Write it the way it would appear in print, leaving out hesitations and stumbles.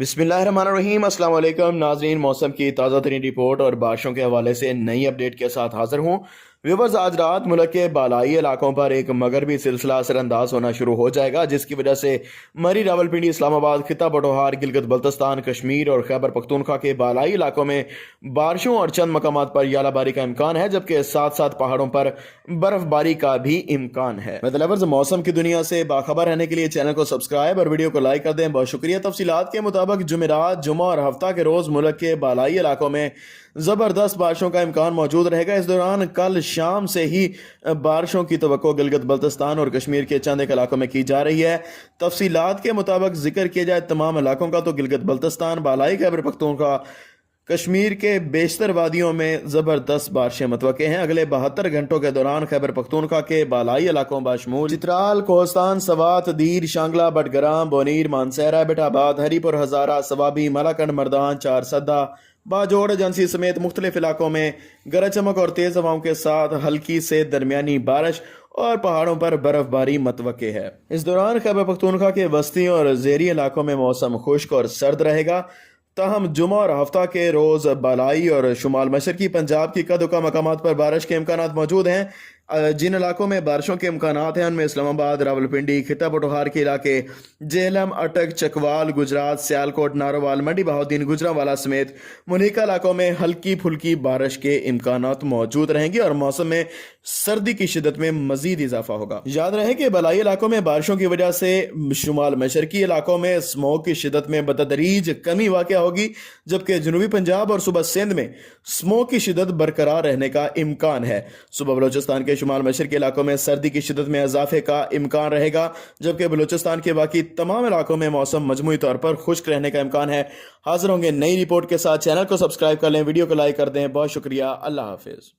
बिस्मिल्लाहिर्रहमानिर्रहीम। अस्सलाम वालेकुम नाजरीन, मौसम की ताज़ा तरीन रिपोर्ट और बारिशों के हवाले से नई अपडेट के साथ हाजिर हूँ। व्यूवर्स, आज रात मुल्क के बालाई इलाकों पर एक मगरबी सिलसिला असरअंदाज होना शुरू हो जाएगा, जिसकी वजह से मरी, रावलपिंडी, इस्लामाबाद, खिता बटोहार, गिलगित बल्तिस्तान, कश्मीर और खैबर पख्तूनख्वा के बालाई इलाकों में बारिशों और चंद मकामात पर यालाबारी का इम्कान है, जबकि साथ साथ पहाड़ों पर बर्फबारी का भी इम्कान है। मतलब मौसम की दुनिया से बाखबर रहने के लिए चैनल को सब्सक्राइब और वीडियो को लाइक कर दें। बहुत शुक्रिया। तफसीलात के मुताबिक जुमेरात, जुमा और हफ्ता के रोज मुल्क के बालाई इलाकों में जबरदस्त बारिशों का इम्कान मौजूद रहेगा। इस दौरान कल शाम से ही बारिशों की तवक्को गिलगित बल्तिस्तान और कश्मीर के चंद एक इलाकों में की जा रही है। तफसीलात के मुताबिक जिक्र किया जाए तमाम इलाकों का तो गिलगित बल्तिस्तान, बालाई खैबर पख्तूनख्वा, कश्मीर के बेशतर वादियों में जबरदस्त बारिशें मतवक्के हैं। अगले 72 घंटों के दौरान खैबर पख्तूनख्वा के बालाई इलाकों बाशमूल चित्राल, कोहिस्तान, स्वात, दीर, शांगला, बटग्राम, बोनीर, मानसेहरा, अब्बोत्ताबाद, हरीपुर, हजारा, स्वाबी, मलाकंड, मरदान, चारसद्दा, बाजौड़ एजेंसी समेत मुख्तलिफ इलाकों में गरज चमक और तेज हवाओं के साथ हल्की से दरमियानी बारिश और पहाड़ों पर बर्फबारी मतवक्के है। इस दौरान खैबर पख्तूनख्वा के वस्ती और ज़ेरी इलाकों में मौसम खुश्क और सर्द रहेगा। ताहम जुमा और हफ्ता के रोज बालाई और शुमाल मशरकी पंजाब की कद मकामात पर बारिश के इम्कानात मौजूद हैं। जिन इलाकों में बारिशों के इम्कानात हैं उनमें इस्लामाबाद, रावलपिंडी, खिता बटोहार के इलाके, झेलम, अटक, चकवाल, गुजरात, सियालकोट, नारोवाल, मंडी, बहाउद्दीन, गुजरांवाला समेत मुल्का इलाकों में हल्की फुल्की बारिश के इम्कानात मौजूद रहेंगे और मौसम में सर्दी की शिदत में मजीद इजाफा होगा। याद रहे कि बलाई इलाकों में बारिशों की वजह से शुमाल मशरकी इलाकों में स्मोक की शिदत में बतदरीज कमी वाक़या होगी, जबकि जनूबी पंजाब और सुबह सिंध में स्मोक की शिदत बरकरार रहने का इम्कान है। सुबह बलोचिस्तान के शुमाल मशरकी के इलाकों में सर्दी की शिदत में इजाफे का इम्कान रहेगा, जबकि बलूचिस्तान के बाकी तमाम इलाकों में मौसम मजमूई तौर पर खुश्क रहने का इम्कान है। हाजिर होंगे नई रिपोर्ट के साथ। चैनल को सब्सक्राइब कर लें, वीडियो को लाइक कर दें। बहुत शुक्रिया। अल्लाह हाफिज।